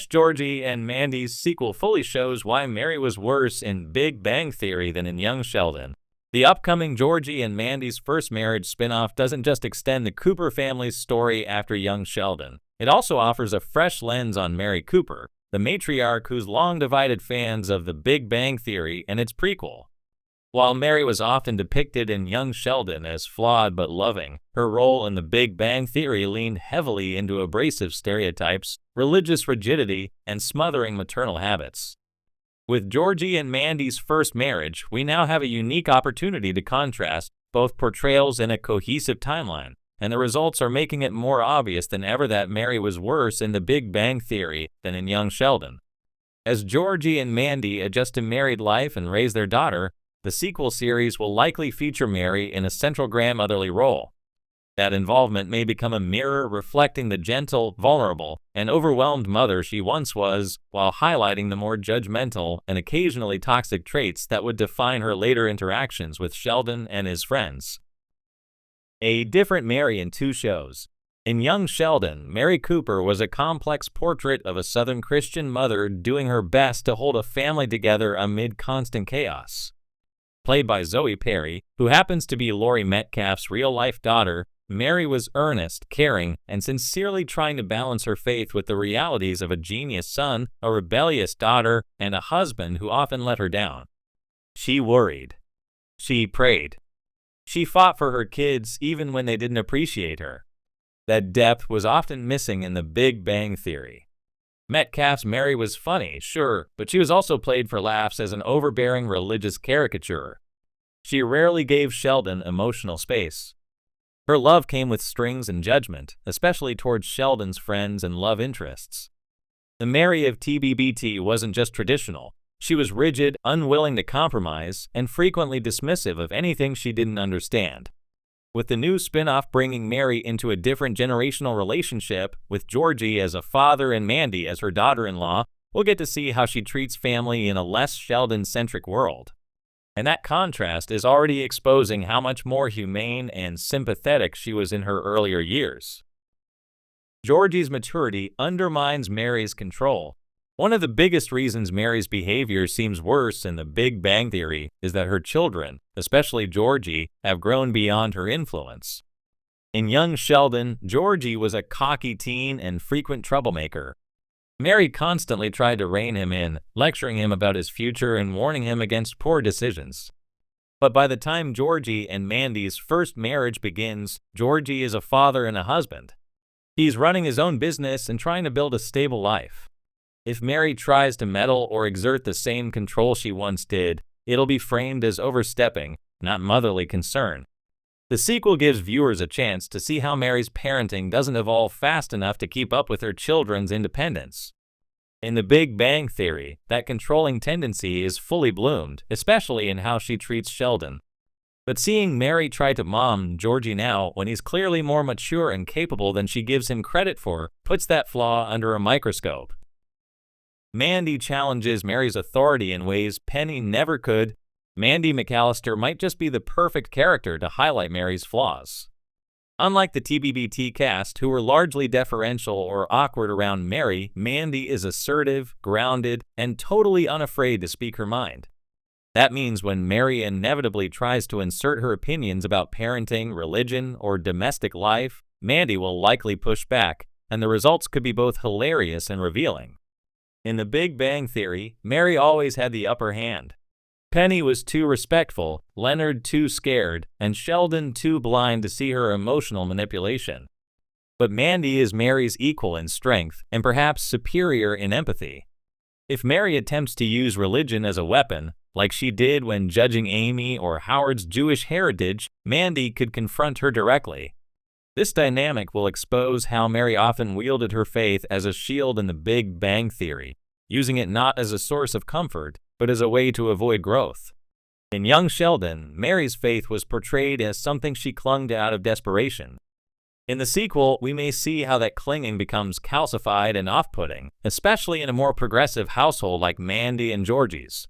Georgie and Mandy's sequel fully shows why Mary was worse in Big Bang Theory than in Young Sheldon. The upcoming Georgie and Mandy's first marriage spin-off doesn't just extend the Cooper family's story after Young Sheldon. It also offers a fresh lens on Mary Cooper, the matriarch who's long divided fans of The Big Bang Theory and its prequel. While Mary was often depicted in Young Sheldon as flawed but loving, her role in The Big Bang Theory leaned heavily into abrasive stereotypes, religious rigidity, and smothering maternal habits. With Georgie and Mandy's first marriage, we now have a unique opportunity to contrast both portrayals in a cohesive timeline, and the results are making it more obvious than ever that Mary was worse in The Big Bang Theory than in Young Sheldon. As Georgie and Mandy adjust to married life and raise their daughter, the sequel series will likely feature Mary in a central grandmotherly role. That involvement may become a mirror reflecting the gentle, vulnerable, and overwhelmed mother she once was, while highlighting the more judgmental and occasionally toxic traits that would define her later interactions with Sheldon and his friends. A different Mary in two shows. In Young Sheldon, Mary Cooper was a complex portrait of a Southern Christian mother doing her best to hold a family together amid constant chaos. Played by Zoe Perry, who happens to be Laurie Metcalf's real-life daughter, Mary was earnest, caring, and sincerely trying to balance her faith with the realities of a genius son, a rebellious daughter, and a husband who often let her down. She worried. She prayed. She fought for her kids even when they didn't appreciate her. That depth was often missing in The Big Bang Theory. Metcalf's Mary was funny, sure, but she was also played for laughs as an overbearing religious caricature. She rarely gave Sheldon emotional space. Her love came with strings and judgment, especially towards Sheldon's friends and love interests. The Mary of TBBT wasn't just traditional. She was rigid, unwilling to compromise, and frequently dismissive of anything she didn't understand. With the new spin-off bringing Mary into a different generational relationship, with Georgie as a father and Mandy as her daughter-in-law, we'll get to see how she treats family in a less Sheldon-centric world. And that contrast is already exposing how much more humane and sympathetic she was in her earlier years. Georgie's maturity undermines Mary's control. One of the biggest reasons Mary's behavior seems worse in The Big Bang Theory is that her children, especially Georgie, have grown beyond her influence. In Young Sheldon, Georgie was a cocky teen and frequent troublemaker. Mary constantly tried to rein him in, lecturing him about his future and warning him against poor decisions. But by the time Georgie and Mandy's first marriage begins, Georgie is a father and a husband. He's running his own business and trying to build a stable life. If Mary tries to meddle or exert the same control she once did, it'll be framed as overstepping, not motherly concern. The sequel gives viewers a chance to see how Mary's parenting doesn't evolve fast enough to keep up with her children's independence. In The Big Bang Theory, that controlling tendency is fully bloomed, especially in how she treats Sheldon. But seeing Mary try to mom Georgie now, when he's clearly more mature and capable than she gives him credit for, puts that flaw under a microscope. Mandy challenges Mary's authority in ways Penny never could. Mandy McAllister might just be the perfect character to highlight Mary's flaws. Unlike the TBBT cast, who were largely deferential or awkward around Mary, Mandy is assertive, grounded, and totally unafraid to speak her mind. That means when Mary inevitably tries to insert her opinions about parenting, religion, or domestic life, Mandy will likely push back, and the results could be both hilarious and revealing. In The Big Bang Theory, Mary always had the upper hand. Penny was too respectful, Leonard too scared, and Sheldon too blind to see her emotional manipulation. But Mandy is Mary's equal in strength, and perhaps superior in empathy. If Mary attempts to use religion as a weapon, like she did when judging Amy or Howard's Jewish heritage, Mandy could confront her directly. This dynamic will expose how Mary often wielded her faith as a shield in The Big Bang Theory, using it not as a source of comfort, but as a way to avoid growth. In Young Sheldon, Mary's faith was portrayed as something she clung to out of desperation. In the sequel, we may see how that clinging becomes calcified and off-putting, especially in a more progressive household like Mandy and Georgie's.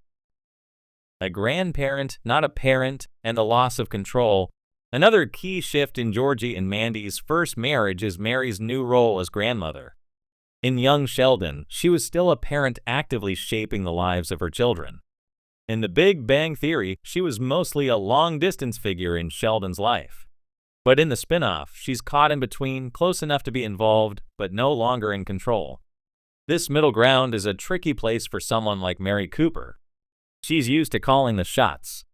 A grandparent, not a parent, and the loss of control. Another key shift in Georgie and Mandy's first marriage is Mary's new role as grandmother. In young Sheldon, she was still a parent actively shaping the lives of her children. In The Big Bang Theory, she was mostly a long-distance figure in Sheldon's life. But in the spin-off, she's caught in between, close enough to be involved, but no longer in control. This middle ground is a tricky place for someone like Mary Cooper. She's used to calling the shots.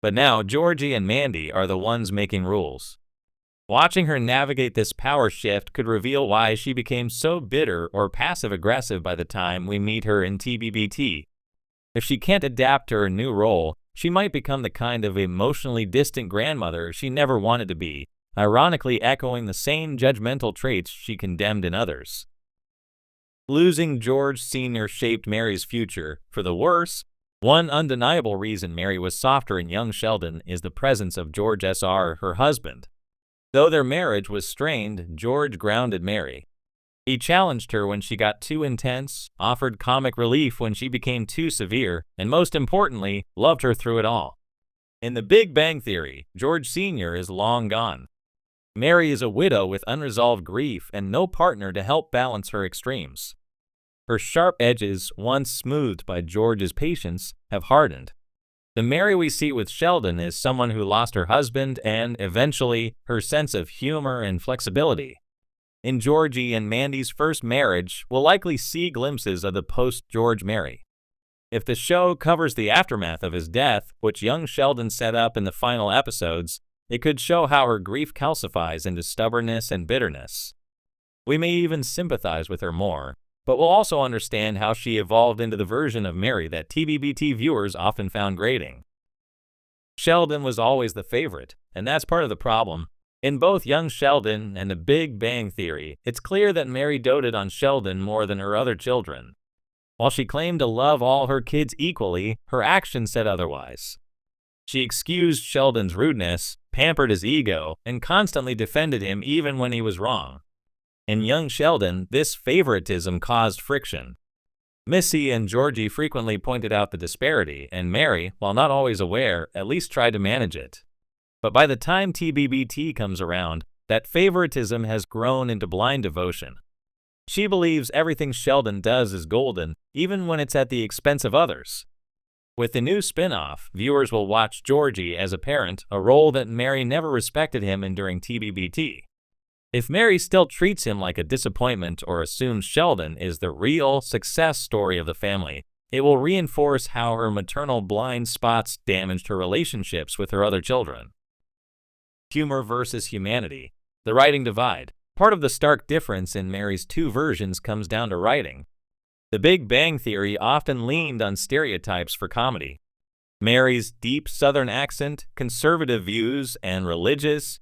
But now Georgie and Mandy are the ones making rules. Watching her navigate this power shift could reveal why she became so bitter or passive-aggressive by the time we meet her in TBBT. If she can't adapt to her new role, she might become the kind of emotionally distant grandmother she never wanted to be, ironically echoing the same judgmental traits she condemned in others. Losing George Sr. shaped Mary's future, for the worse. One undeniable reason Mary was softer in young Sheldon is the presence of George Sr., her husband. Though their marriage was strained, George grounded Mary. He challenged her when she got too intense, offered comic relief when she became too severe, and most importantly, loved her through it all. In The Big Bang Theory, George Sr. is long gone. Mary is a widow with unresolved grief and no partner to help balance her extremes. Her sharp edges, once smoothed by George's patience, have hardened. The Mary we see with Sheldon is someone who lost her husband and, eventually, her sense of humor and flexibility. In Georgie and Mandy's first marriage, we'll likely see glimpses of the post-George Mary. If the show covers the aftermath of his death, which young Sheldon set up in the final episodes, it could show how her grief calcifies into stubbornness and bitterness. We may even sympathize with her more, but we'll also understand how she evolved into the version of Mary that TBBT viewers often found grating. Sheldon was always the favorite, and that's part of the problem. In both young Sheldon and The Big Bang Theory, it's clear that Mary doted on Sheldon more than her other children. While she claimed to love all her kids equally, her actions said otherwise. She excused Sheldon's rudeness, pampered his ego, and constantly defended him even when he was wrong. In young Sheldon, this favoritism caused friction. Missy and Georgie frequently pointed out the disparity, and Mary, while not always aware, at least tried to manage it. But by the time TBBT comes around, that favoritism has grown into blind devotion. She believes everything Sheldon does is golden, even when it's at the expense of others. With the new spin-off, viewers will watch Georgie as a parent, a role that Mary never respected him in during TBBT. If Mary still treats him like a disappointment or assumes Sheldon is the real success story of the family, it will reinforce how her maternal blind spots damaged her relationships with her other children. Humor versus humanity. The writing divide. Part of the stark difference in Mary's two versions comes down to writing. The Big Bang Theory often leaned on stereotypes for comedy. Mary's deep Southern accent, conservative views, and religious,